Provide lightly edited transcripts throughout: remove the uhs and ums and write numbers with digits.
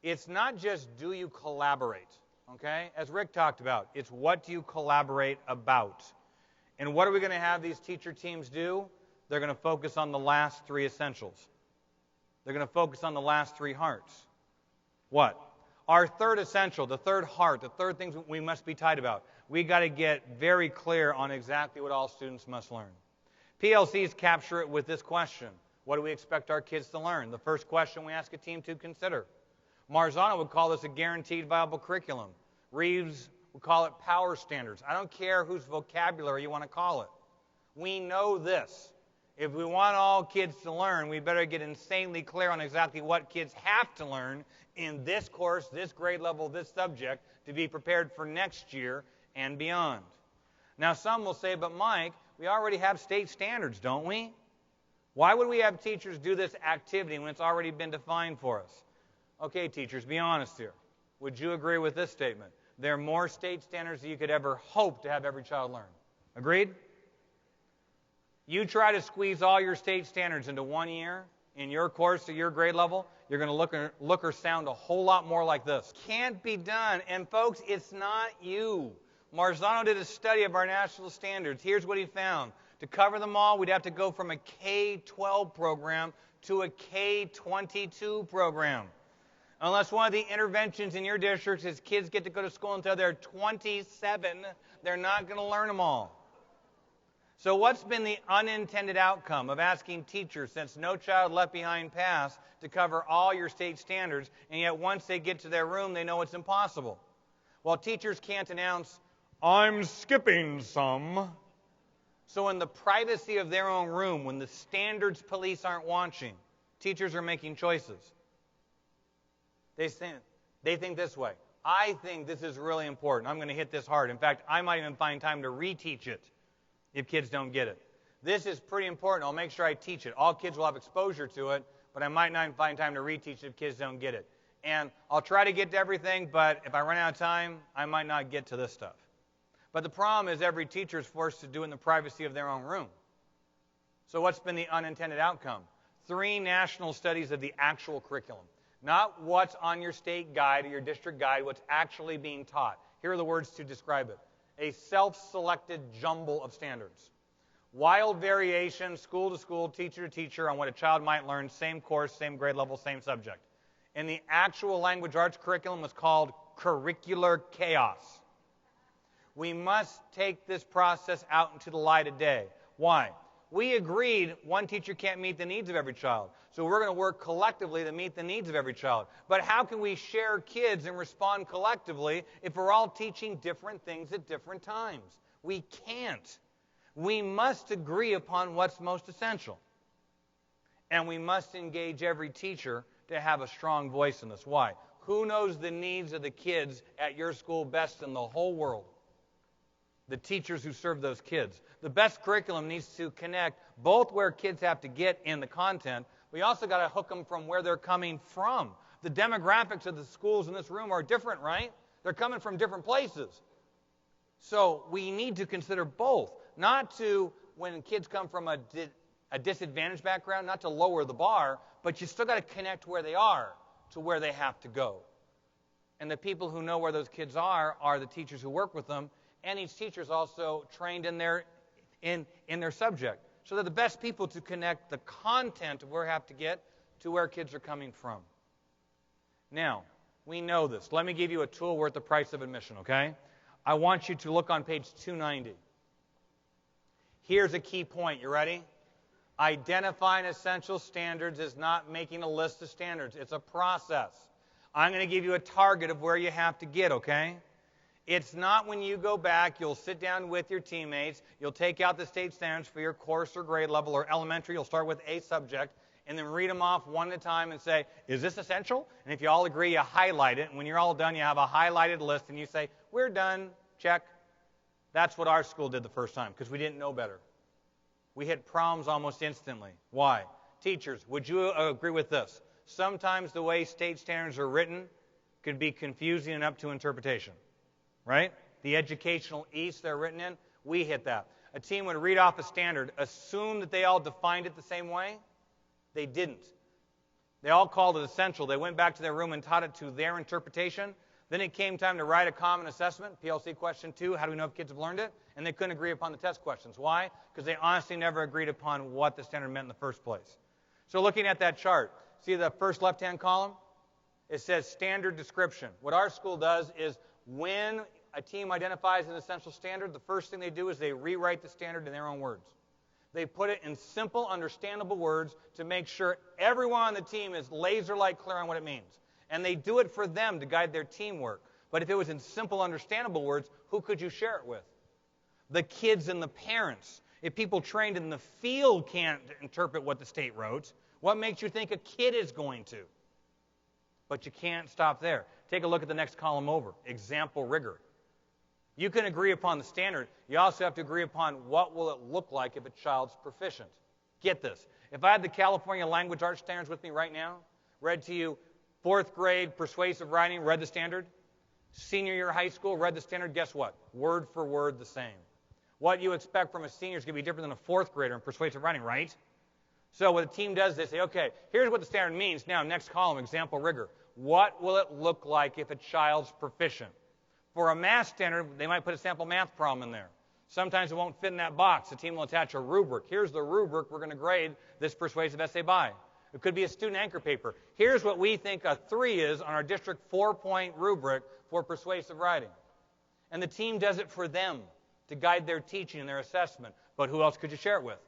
It's not just do you collaborate, okay? As Rick talked about, it's what do you collaborate about. And what are we going to have these teacher teams do? They're going to focus on the last three essentials. They're going to focus on the last three hearts. What? Our third essential, the third heart, the third thing we must be tight about. We got to get very clear on exactly what all students must learn. PLCs capture it with this question. What do we expect our kids to learn? The first question we ask a team to consider. Marzano would call this a guaranteed viable curriculum. Reeves would call it power standards. I don't care whose vocabulary you want to call it. We know this. If we want all kids to learn, we better get insanely clear on exactly what kids have to learn in this course, this grade level, this subject, to be prepared for next year and beyond. Now, some will say, but Mike, we already have state standards, don't we? Why would we have teachers do this activity when it's already been defined for us? Okay, teachers, be honest here. Would you agree with this statement? There are more state standards than you could ever hope to have every child learn. Agreed? You try to squeeze all your state standards into 1 year in your course at your grade level, you're going to look or sound a whole lot more like this. Can't be done. And folks, it's not you. Marzano did a study of our national standards. Here's what he found. To cover them all, we'd have to go from a K-12 program to a K-22 program. Unless one of the interventions in your district is kids get to go to school until they're 27, they're not going to learn them all. So what's been the unintended outcome of asking teachers, since No Child Left Behind passed, to cover all your state standards, and yet once they get to their room, they know it's impossible? Well, teachers can't announce, I'm skipping some. So in the privacy of their own room, when the standards police aren't watching, teachers are making choices. They think this way. I think this is really important. I'm going to hit this hard. In fact, I might even find time to reteach it if kids don't get it. This is pretty important. I'll make sure I teach it. All kids will have exposure to it, but I might not find time to reteach it if kids don't get it. And I'll try to get to everything, but if I run out of time, I might not get to this stuff. But the problem is every teacher is forced to do it in the privacy of their own room. So what's been the unintended outcome? 3 national studies of the actual curriculum. Not what's on your state guide or your district guide, what's actually being taught. Here are the words to describe it. A self-selected jumble of standards. Wild variation, school to school, teacher to teacher, on what a child might learn, same course, same grade level, same subject. And the actual language arts curriculum was called curricular chaos. We must take this process out into the light of day. Why? We agreed one teacher can't meet the needs of every child. So we're going to work collectively to meet the needs of every child. But how can we share kids and respond collectively if we're all teaching different things at different times? We can't. We must agree upon what's most essential. And we must engage every teacher to have a strong voice in this. Why? Who knows the needs of the kids at your school best in the whole world? The teachers who serve those kids. The best curriculum needs to connect both where kids have to get in the content. We also got to hook them from where they're coming from. The demographics of the schools in this room are different, right? They're coming from different places. So we need to consider both. Not to, when kids come from a disadvantaged background, not to lower the bar, but you still got to connect where they are to where they have to go. And the people who know where those kids are the teachers who work with them. And each teacher is also trained in their subject. So they're the best people to connect the content of where they have to get to where kids are coming from. Now, we know this. Let me give you a tool worth the price of admission, okay? I want you to look on page 290. Here's a key point. You ready? Identifying essential standards is not making a list of standards. It's a process. I'm going to give you a target of where you have to get, okay? It's not when you go back, you'll sit down with your teammates, you'll take out the state standards for your course or grade level or elementary, you'll start with a subject, and then read them off one at a time and say, is this essential? And if you all agree, you highlight it. And when you're all done, you have a highlighted list, and you say, we're done, check. That's what our school did the first time, because we didn't know better. We hit problems almost instantly. Why? Teachers, would you agree with this? Sometimes the way state standards are written could be confusing and up to interpretation. Right? The educational east they're written in, we hit that. A team would read off a standard, assume that they all defined it the same way. They didn't. They all called it essential. They went back to their room and taught it to their interpretation. Then it came time to write a common assessment, PLC question 2, how do we know if kids have learned it? And they couldn't agree upon the test questions. Why? Because they honestly never agreed upon what the standard meant in the first place. So looking at that chart, see the first left-hand column? It says standard description. What our school does is when a team identifies an essential standard, the first thing they do is they rewrite the standard in their own words. They put it in simple, understandable words to make sure everyone on the team is laser-like clear on what it means. And they do it for them to guide their teamwork. But if it was in simple, understandable words, who could you share it with? The kids and the parents. If people trained in the field can't interpret what the state wrote, what makes you think a kid is going to? But you can't stop there. Take a look at the next column over, example rigor. You can agree upon the standard. You also have to agree upon what will it look like if a child's proficient. Get this. If I had the California Language Arts Standards with me right now, read to you 4th grade persuasive writing, read the standard. Senior year of high school, read the standard. Guess what? Word for word the same. What you expect from a senior is going to be different than a 4th grader in persuasive writing, right? So what the team does, they say, okay, here's what the standard means. Now, next column, example rigor. What will it look like if a child's proficient? For a math standard, they might put a sample math problem in there. Sometimes it won't fit in that box. The team will attach a rubric. Here's the rubric we're going to grade this persuasive essay by. It could be a student anchor paper. Here's what we think a 3 is on our district 4-point rubric for persuasive writing. And the team does it for them to guide their teaching and their assessment. But who else could you share it with?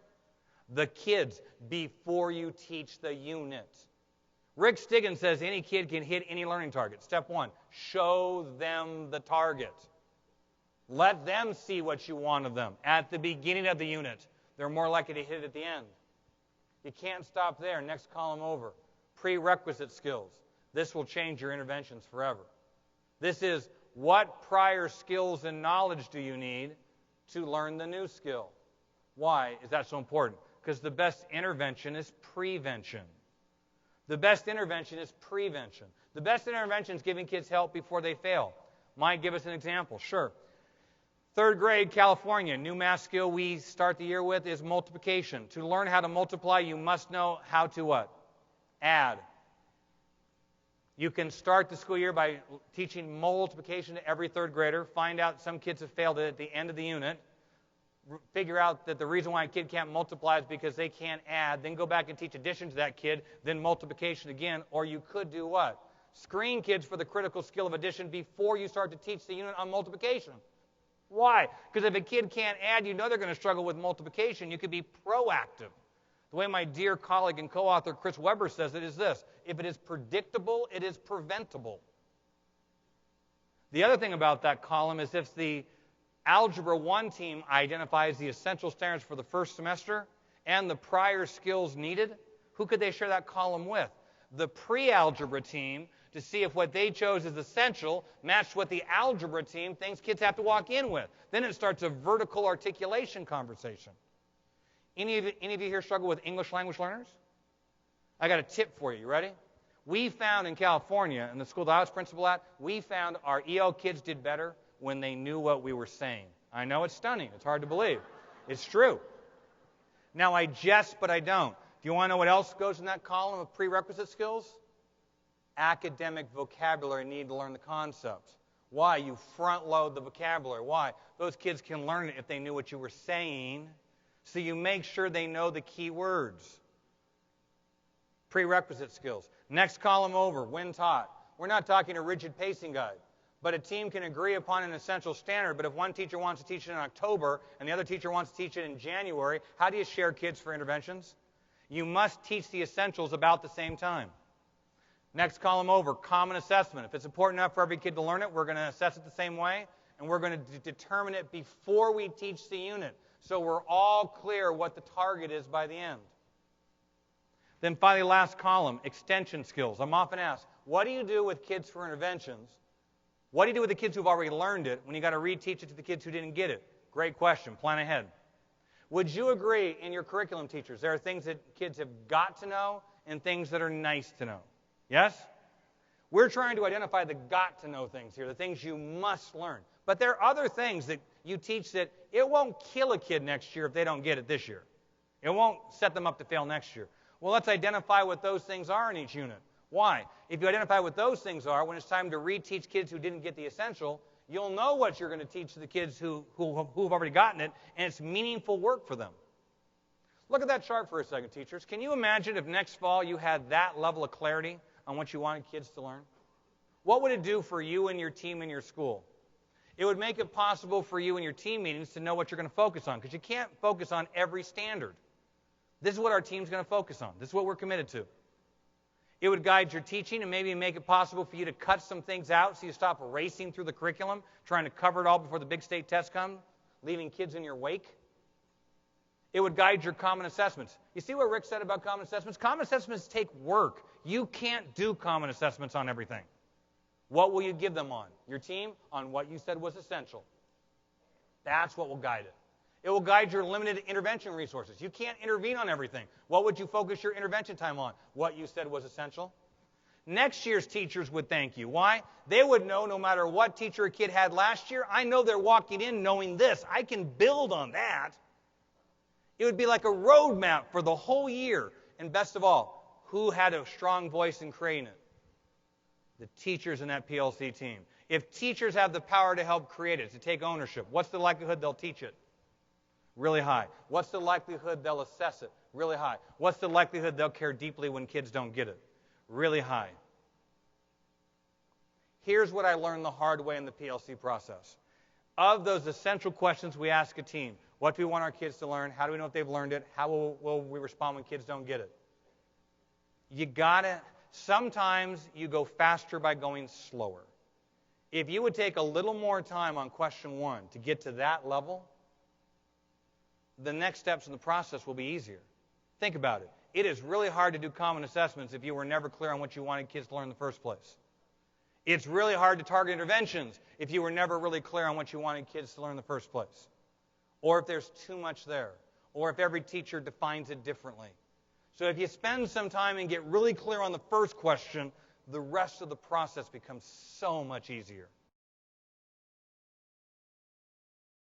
The kids before you teach the unit. Rick Stiggins says any kid can hit any learning target. Step 1, show them the target. Let them see what you want of them at the beginning of the unit. They're more likely to hit it at the end. You can't stop there. Next column over. Prerequisite skills. This will change your interventions forever. This is what prior skills and knowledge do you need to learn the new skill? Why is that so important? Because the best intervention is prevention. The best intervention is prevention. The best intervention is giving kids help before they fail. Might give us an example. Sure. 3rd grade, California, new math skill we start the year with is multiplication. To learn how to multiply, you must know how to what? Add. You can start the school year by teaching multiplication to every 3rd grader. Find out some kids have failed it at the end of the unit. Figure out that the reason why a kid can't multiply is because they can't add. Then go back and teach addition to that kid, then multiplication again. Or you could do what? Screen kids for the critical skill of addition before you start to teach the unit on multiplication. Why? Because if a kid can't add, you know they're going to struggle with multiplication. You could be proactive. The way my dear colleague and co-author Chris Weber says it is this: if it is predictable, it is preventable. The other thing about that column is if the Algebra 1 team identifies the essential standards for the first semester and the prior skills needed, who could they share that column with? The pre-algebra team, to see if what they chose as essential matched what the algebra team thinks kids have to walk in with. Then it starts a vertical articulation conversation. Any of you here struggle with English language learners? I got a tip for you. You ready? We found in California, in the school that I was principal at, we found our EL kids did better when they knew what we were saying. I know it's stunning. It's hard to believe. It's true. Now, I jest, but I don't. Do you want to know what else goes in that column of prerequisite skills? Academic vocabulary, need to learn the concepts. Why? You front load the vocabulary. Why? Those kids can learn it if they knew what you were saying. So you make sure they know the key words. Prerequisite skills. Next column over, when taught. We're not talking a rigid pacing guide. But a team can agree upon an essential standard. But if one teacher wants to teach it in October and the other teacher wants to teach it in January, how do you share kids for interventions? You must teach the essentials about the same time. Next column over, common assessment. If it's important enough for every kid to learn it, we're going to assess it the same way, and we're going to determine it before we teach the unit, so we're all clear what the target is by the end. Then finally, last column, extension skills. I'm often asked, what do you do with kids for interventions? What do you do with the kids who've already learned it when you got to reteach it to the kids who didn't get it? Great question. Plan ahead. Would you agree in your curriculum teachers, there are things that kids have got to know and things that are nice to know? Yes? We're trying to identify the got-to-know things here, the things you must learn. But there are other things that you teach that it won't kill a kid next year if they don't get it this year. It won't set them up to fail next year. Well, let's identify what those things are in each unit. Why? If you identify what those things are, when it's time to reteach kids who didn't get the essential, you'll know what you're going to teach the kids who've already gotten it, and it's meaningful work for them. Look at that chart for a second, teachers. Can you imagine if next fall you had that level of clarity on what you wanted kids to learn? What would it do for you and your team in your school? It would make it possible for you in your team meetings to know what you're going to focus on, because you can't focus on every standard. This is what our team's going to focus on. This is what we're committed to. It would guide your teaching and maybe make it possible for you to cut some things out so you stop racing through the curriculum, trying to cover it all before the big state test comes, leaving kids in your wake. It would guide your common assessments. You see what Rick said about common assessments? Common assessments take work. You can't do common assessments on everything. What will you give them on? Your team? On what you said was essential. That's what will guide it. It will guide your limited intervention resources. You can't intervene on everything. What would you focus your intervention time on? What you said was essential. Next year's teachers would thank you. Why? They would know no matter what teacher a kid had last year, I know they're walking in knowing this. I can build on that. It would be like a roadmap for the whole year. And best of all, who had a strong voice in creating it? The teachers in that PLC team. If teachers have the power to help create it, to take ownership, what's the likelihood they'll teach it? Really high. What's the likelihood they'll assess it? Really high. What's the likelihood they'll care deeply when kids don't get it? Really high. Here's what I learned the hard way in the PLC process. Of those essential questions we ask a team, what do we want our kids to learn? How do we know if they've learned it? How will we respond when kids don't get it? Sometimes you go faster by going slower. If you would take a little more time on question 1 to get to that level, the next steps in the process will be easier. Think about it. It is really hard to do common assessments if you were never clear on what you wanted kids to learn in the first place. It's really hard to target interventions if you were never really clear on what you wanted kids to learn in the first place. Or if there's too much there. Or if every teacher defines it differently. So if you spend some time and get really clear on the first question, the rest of the process becomes so much easier.